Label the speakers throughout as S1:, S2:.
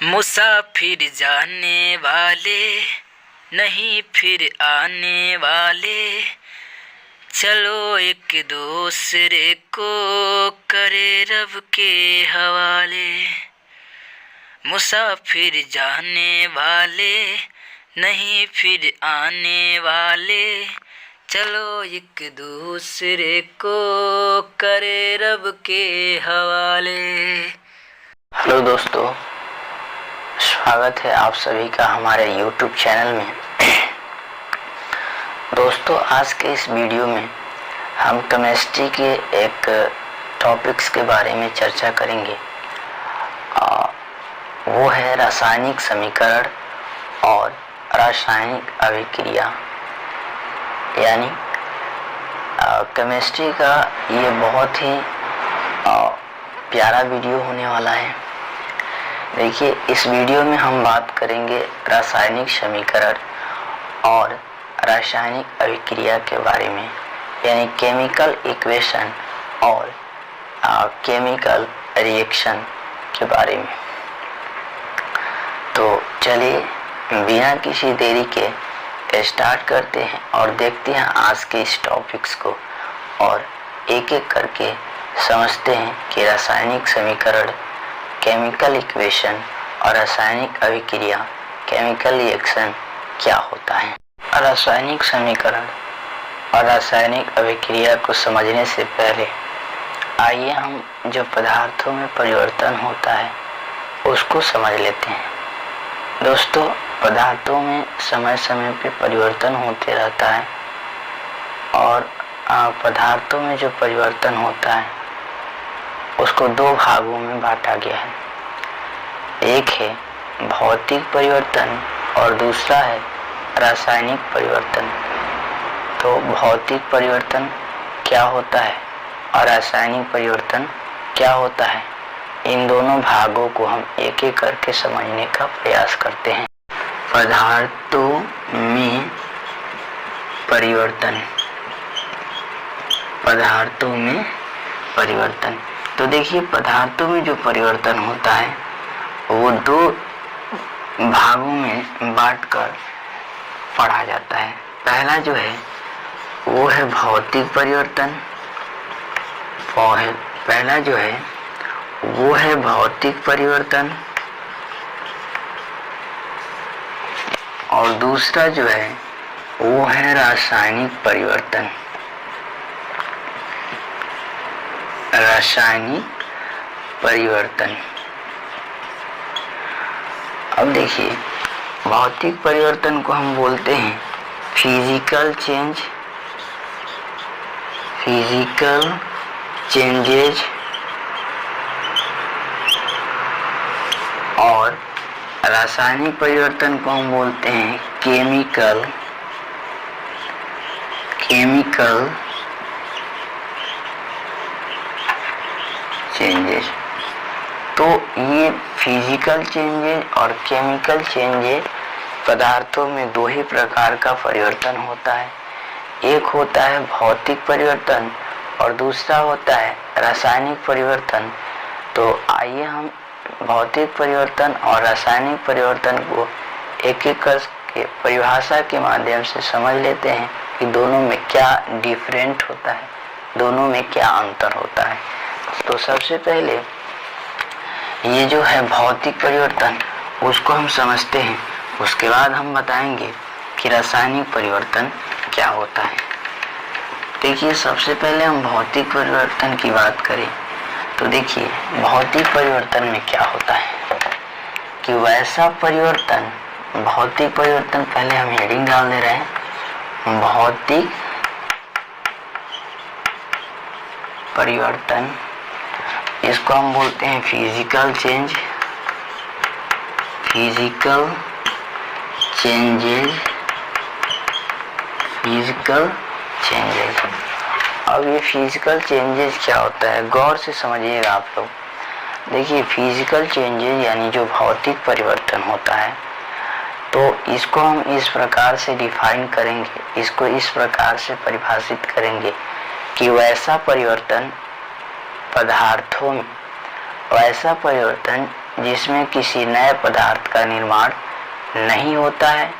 S1: मुसाफिर जाने वाले नहीं फिर आने वाले, चलो एक दूसरे को करे रब के हवाले। मुसाफिर जाने वाले नहीं फिर आने वाले, चलो एक दूसरे को करे रब के हवाले।
S2: हेलो दोस्तों, स्वागत है आप सभी का हमारे YouTube चैनल में। दोस्तों, आज के इस वीडियो में हम केमिस्ट्री के एक टॉपिक्स के बारे में चर्चा करेंगे। वो है रासायनिक समीकरण और रासायनिक अभिक्रिया। यानी केमिस्ट्री का ये बहुत ही प्यारा वीडियो होने वाला है। देखिए, इस वीडियो में हम बात करेंगे रासायनिक समीकरण और रासायनिक अभिक्रिया के बारे में, यानी केमिकल इक्वेशन और केमिकल रिएक्शन के बारे में। तो चलिए बिना किसी देरी के स्टार्ट करते हैं और देखते हैं आज के इस टॉपिक्स को, और एक एक करके समझते हैं कि रासायनिक समीकरण, केमिकल इक्वेशन और रासायनिक अभिक्रिया, केमिकल रिएक्शन क्या होता है। रासायनिक समीकरण और रासायनिक अभिक्रिया को समझने से पहले आइए हम जो पदार्थों में परिवर्तन होता है उसको समझ लेते हैं। दोस्तों, पदार्थों में समय समय पे परिवर्तन होते रहता है, और पदार्थों में जो परिवर्तन होता है उसको दो भागों में बांटा गया है। एक है भौतिक परिवर्तन और दूसरा है रासायनिक परिवर्तन। तो भौतिक परिवर्तन क्या होता है और रासायनिक परिवर्तन क्या होता है, इन दोनों भागों को हम एक एक करके समझने का प्रयास करते हैं। पदार्थों में परिवर्तन, पदार्थों में परिवर्तन। तो देखिए, पदार्थों में जो परिवर्तन होता है वो दो भागों में बांटकर पढ़ा जाता है। पहला जो है वो है भौतिक परिवर्तन, पहला जो है वो है भौतिक परिवर्तन, और दूसरा जो है वो है रासायनिक परिवर्तन। रासायनिक परिवर्तन। अब देखिए, भौतिक परिवर्तन को हम बोलते हैं फिजिकल चेंज, फिजिकल चेंजेज, और रासायनिक परिवर्तन को हम बोलते हैं केमिकल चेंजेस। तो ये फिजिकल चेंजेस और केमिकल चेंजेस, पदार्थों में दो ही प्रकार का परिवर्तन होता है। एक होता है भौतिक परिवर्तन और दूसरा होता है रासायनिक परिवर्तन। तो आइए हम भौतिक परिवर्तन और रासायनिक परिवर्तन को एक एक करके परिभाषा के माध्यम से समझ लेते हैं कि दोनों में क्या डिफरेंट होता है, दोनों में क्या अंतर होता है। तो सबसे पहले ये जो है भौतिक परिवर्तन, उसको हम समझते हैं। उसके बाद हम बताएंगे कि रासायनिक परिवर्तन क्या होता है। देखिए, सबसे पहले हम भौतिक परिवर्तन की बात करें तो देखिए, भौतिक परिवर्तन में क्या होता है कि वैसा परिवर्तन, भौतिक परिवर्तन, पहले हम हेडिंग डाल दे रहे हैं, भौतिक परिवर्तन, इसको हम बोलते हैं physical change, physical changes, physical changes. अब ये फिजिकल चेंजेस क्या होता है, गौर से समझिएगा आप लोग। देखिए, फिजिकल चेंजेस यानी जो भौतिक परिवर्तन होता है, तो इसको हम इस प्रकार से डिफाइन करेंगे, इसको इस प्रकार से परिभाषित करेंगे कि वैसा परिवर्तन पदार्थों में वैसा परिवर्तन जिसमें किसी नए पदार्थ का निर्माण नहीं होता है,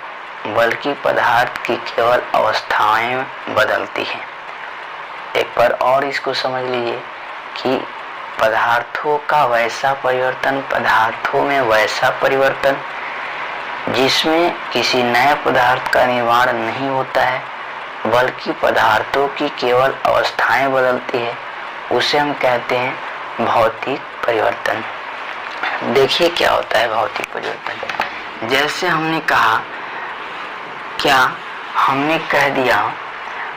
S2: बल्कि पदार्थ की केवल अवस्थाएं बदलती हैं। एक बार और इसको समझ लीजिए कि पदार्थों का वैसा परिवर्तन, पदार्थों में वैसा परिवर्तन जिसमें किसी नए पदार्थ का निर्माण नहीं होता है, बल्कि पदार्थों की केवल अवस्थाएं बदलती है, उसे हम कहते हैं भौतिक परिवर्तन। देखिए क्या होता है भौतिक परिवर्तन। जैसे हमने कहा, क्या हमने कह दिया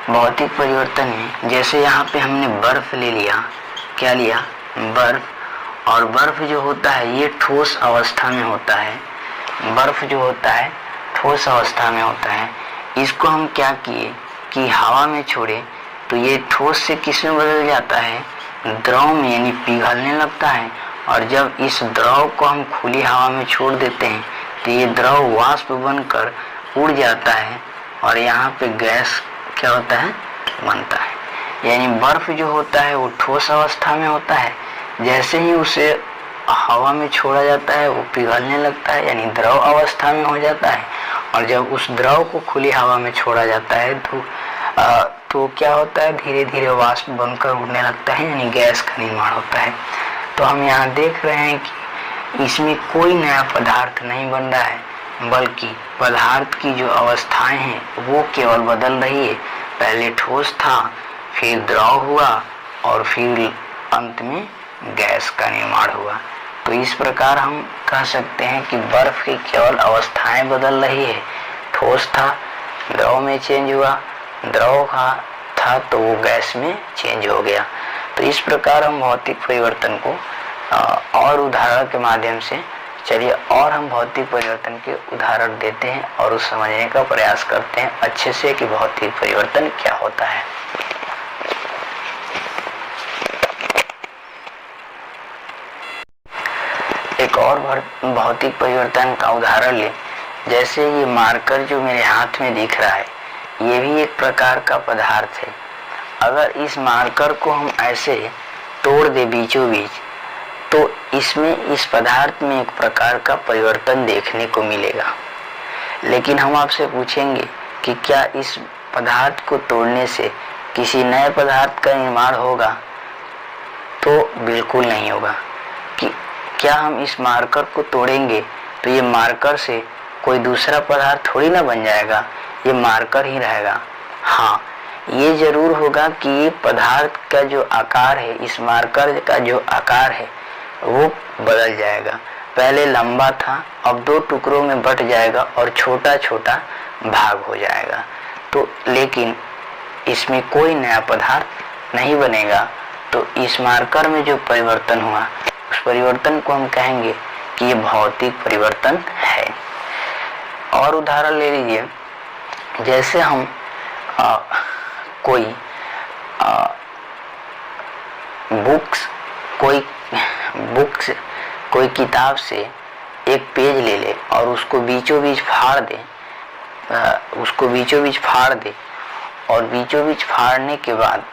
S2: भौतिक परिवर्तन में, जैसे यहाँ पे हमने बर्फ ले लिया, क्या लिया, बर्फ, और बर्फ जो होता है ये ठोस अवस्था में होता है। बर्फ जो होता है ठोस अवस्था में होता है। इसको हम क्या किए कि हवा में छोड़े तो ये ठोस से किस में बदल जाता है, द्रव में, यानी पिघलने लगता है। और जब इस द्रव को हम खुली हवा में छोड़ देते हैं तो ये द्रव वाष्प बनकर उड़ जाता है और यहाँ पे गैस क्या होता है, बनता है। यानी बर्फ जो होता है वो ठोस अवस्था में होता है, जैसे ही उसे हवा में छोड़ा जाता है वो पिघलने लगता है, यानी द्रव अवस्था में हो जाता है। और जब उस द्रव को खुली हवा में छोड़ा जाता है तो क्या होता है, धीरे धीरे वाष्प बनकर उड़ने लगता है, यानी गैस का निर्माण होता है। तो हम यहाँ देख रहे हैं कि इसमें कोई नया पदार्थ नहीं बन रहा है, बल्कि पदार्थ की जो अवस्थाएं हैं वो केवल बदल रही है। पहले ठोस था, फिर द्रव हुआ और फिर अंत में गैस का निर्माण हुआ। तो इस प्रकार हम कह सकते हैं कि बर्फ की केवल अवस्थाएं बदल रही है। ठोस था, द्रव में चेंज हुआ, द्रव था तो वो गैस में चेंज हो गया। तो इस प्रकार हम भौतिक परिवर्तन को और उदाहरण के माध्यम से, चलिए और हम भौतिक परिवर्तन के उदाहरण देते हैं और उस समझने का प्रयास करते हैं अच्छे से कि भौतिक परिवर्तन क्या होता है। एक और भौतिक परिवर्तन का उदाहरण ले, जैसे ये मार्कर जो मेरे हाथ में दिख रहा है, ये भी एक प्रकार का पदार्थ है। अगर इस मार्कर को हम ऐसे तोड़ दे बीचों बीच, तो इसमें, इस पदार्थ में एक प्रकार का परिवर्तन देखने को मिलेगा। लेकिन हम आपसे पूछेंगे कि क्या इस पदार्थ को तोड़ने से किसी नए पदार्थ का निर्माण होगा? तो बिल्कुल नहीं होगा। कि क्या हम इस मार्कर को तोड़ेंगे तो ये मार्कर से कोई दूसरा पदार्थ थोड़ी ना बन जाएगा, ये मार्कर ही रहेगा। हाँ, ये जरूर होगा कि ये पदार्थ का जो आकार है, इस मार्कर का जो आकार है वो बदल जाएगा। पहले लंबा था, अब 2 टुकड़ों में बट जाएगा और छोटा छोटा भाग हो जाएगा। तो लेकिन इसमें कोई नया पदार्थ नहीं बनेगा। तो इस मार्कर में जो परिवर्तन हुआ, उस परिवर्तन को हम कहेंगे कि ये भौतिक परिवर्तन है। और उदाहरण ले लीजिए, जैसे हम कोई कोई किताब से एक पेज ले ले और उसको बीचों बीच फाड़ दे, और बीचों बीच फाड़ने के बाद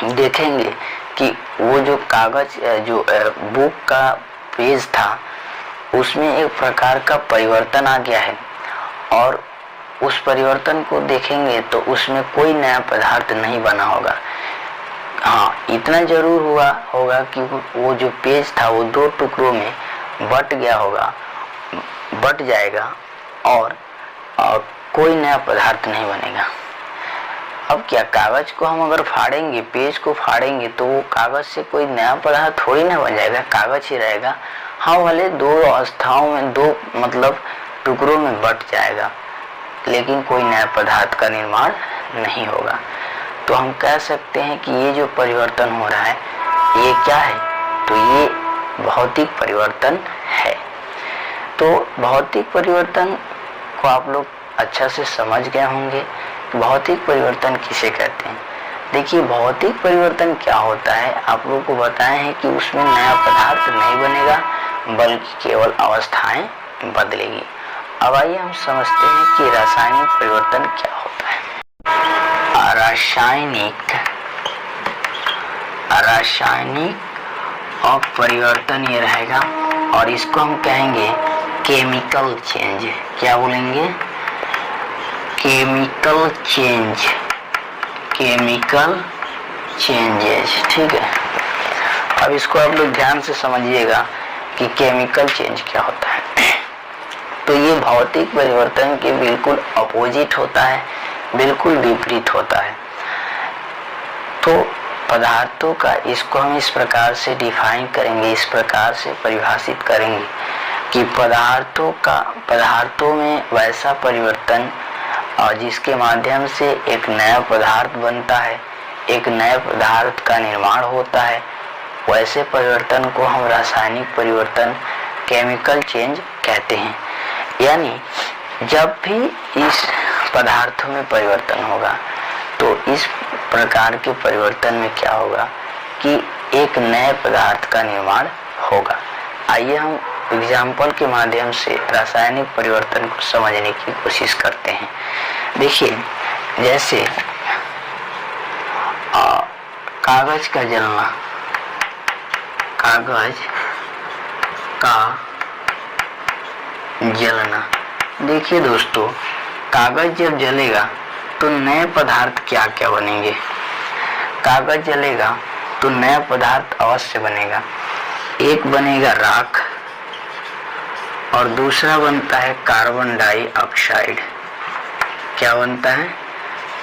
S2: देखेंगे कि वो जो कागज, जो बुक का पेज था, उसमें एक प्रकार का परिवर्तन आ गया है। और उस परिवर्तन को देखेंगे तो उसमें कोई नया पदार्थ नहीं बना होगा। हाँ, इतना जरूर हुआ होगा कि वो जो पेज था वो 2 टुकड़ों में बट जाएगा और कोई नया पदार्थ नहीं बनेगा। अब क्या, कागज को हम अगर फाड़ेंगे, पेज को फाड़ेंगे, तो वो कागज से कोई नया पदार्थ थोड़ी ना बन जाएगा, कागज ही रहेगा। हाँ, भले 2 अवस्थाओं में, 2 मतलब टुकड़ों में बट जाएगा, लेकिन कोई नया पदार्थ का निर्माण नहीं होगा। तो हम कह सकते हैं कि ये जो परिवर्तन हो रहा है ये क्या है, तो ये भौतिक परिवर्तन है। तो भौतिक परिवर्तन को आप लोग अच्छा से समझ गए होंगे। भौतिक परिवर्तन किसे कहते हैं? देखिए, भौतिक परिवर्तन क्या होता है, आप लोगों को बताए हैं कि उसमें नया पदार्थ नहीं बनेगा, बल्कि केवल अवस्थाएं बदलेगी। अब आइए हम समझते हैं कि रासायनिक परिवर्तन क्या होता है। रासायनिक और परिवर्तन ये रहेगा, और इसको हम कहेंगे केमिकल चेंज। क्या बोलेंगे? Chemical change, chemical changes. ठीक है, अब इसको आप लोग ध्यान से समझिएगा कि केमिकल चेंज क्या होता है। तो ये भौतिक परिवर्तन के बिल्कुल अपोजिट होता है, बिल्कुल विपरीत होता है। तो पदार्थों का, इसको हम इस प्रकार से डिफाइन करेंगे, इस प्रकार से परिभाषित करेंगे कि पदार्थों में वैसा परिवर्तन और जिसके माध्यम से एक नया पदार्थ बनता है, एक नए पदार्थ का निर्माण होता है, वैसे परिवर्तन को हम रासायनिक परिवर्तन, केमिकल चेंज कहते हैं। यानी जब भी इस पदार्थों में परिवर्तन होगा तो इस प्रकार के परिवर्तन में क्या होगा कि एक नए पदार्थ का निर्माण होगा। आइए हम एग्जाम्पल के माध्यम से रासायनिक परिवर्तन को समझने की कोशिश करते हैं। देखिए, जैसे कागज का जलना, कागज का जलना। देखिए दोस्तों, कागज जब जलेगा तो नए पदार्थ क्या क्या बनेंगे? कागज जलेगा तो नया पदार्थ अवश्य बनेगा। एक बनेगा राख और दूसरा बनता है कार्बन डाइऑक्साइड। क्या बनता है?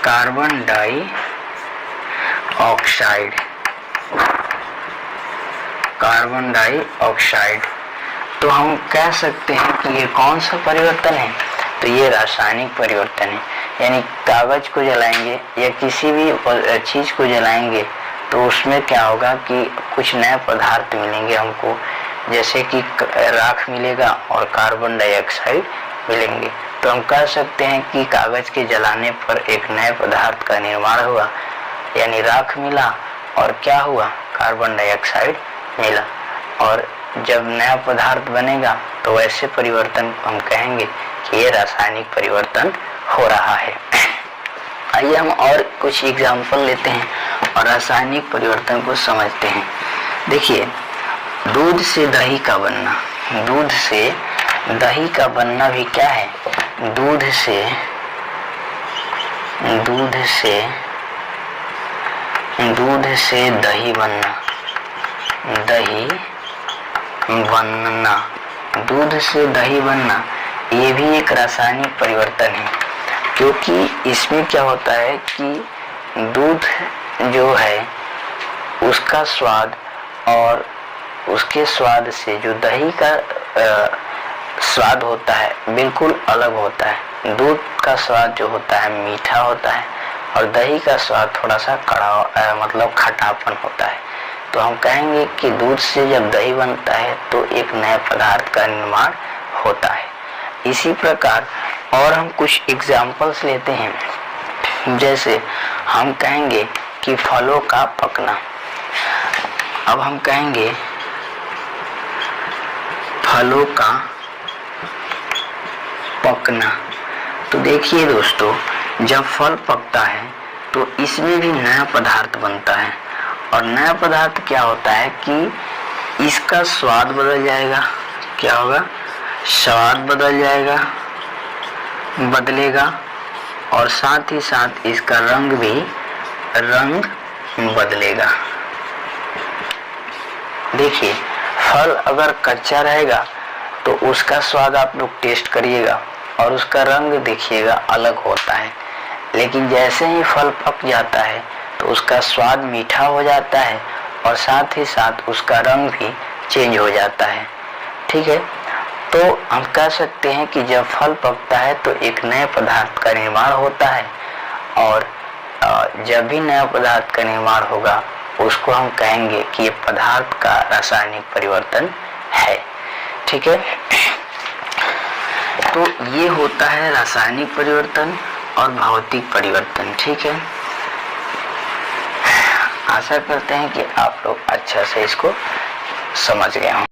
S2: Carbon dioxide, carbon dioxide. तो हम कह सकते हैं कि ये कौन सा परिवर्तन है? तो ये रासायनिक परिवर्तन है। यानी कागज को जलाएंगे या किसी भी चीज को जलाएंगे तो उसमें क्या होगा कि कुछ नए पदार्थ मिलेंगे हमको, जैसे कि राख मिलेगा और कार्बन डाइऑक्साइड मिलेंगे। तो हम कह सकते हैं कि कागज के जलाने पर एक नए पदार्थ का निर्माण हुआ, यानी राख मिला और क्या हुआ? कार्बन डाइऑक्साइड मिला। और जब नया पदार्थ बनेगा तो वैसे परिवर्तन को हम कहेंगे कि ये रासायनिक परिवर्तन हो रहा है। आइए हम और कुछ एग्जाम्पल लेते हैं और रासायनिक परिवर्तन को समझते हैं। देखिए, दूध से दही का बनना, दूध से दही का बनना भी क्या है? दूध से दही बनना, दही बनना, दूध से दही बनना, ये भी एक रासायनिक परिवर्तन है। क्योंकि इसमें क्या होता है कि दूध जो है उसका स्वाद और उसके स्वाद से जो दही का स्वाद होता है बिल्कुल अलग होता है। दूध का स्वाद जो होता है मीठा होता है और दही का स्वाद थोड़ा सा कड़वा, मतलब खटापन होता है। तो हम कहेंगे कि दूध से जब दही बनता है तो एक नए पदार्थ का निर्माण होता है। इसी प्रकार और हम कुछ एग्जाम्पल्स लेते हैं। जैसे हम कहेंगे कि फलों का पकना। अब हम कहेंगे फलों का पकना। तो देखिए दोस्तों, जब फल पकता है तो इसमें भी नया पदार्थ बनता है और नया पदार्थ क्या होता है कि इसका स्वाद बदल जाएगा। क्या होगा? स्वाद बदल जाएगा, बदलेगा और साथ ही साथ इसका रंग बदलेगा। देखिए, फल अगर कच्चा रहेगा तो उसका स्वाद आप लोग टेस्ट करिएगा और उसका रंग देखिएगा अलग होता है। लेकिन जैसे ही फल पक जाता है तो उसका स्वाद मीठा हो जाता है और साथ ही साथ उसका रंग भी चेंज हो जाता है। ठीक है, तो हम कह सकते हैं कि जब फल पकता है तो एक नए पदार्थ का निर्माण होता है और जब भी नया पदार्थ का निर्माण होगा उसको हम कहेंगे कि ये पदार्थ का रासायनिक परिवर्तन है। ठीक है, तो ये होता है रासायनिक परिवर्तन और भौतिक परिवर्तन। ठीक है, आशा करते हैं कि आप लोग अच्छा से इसको समझ गए हों।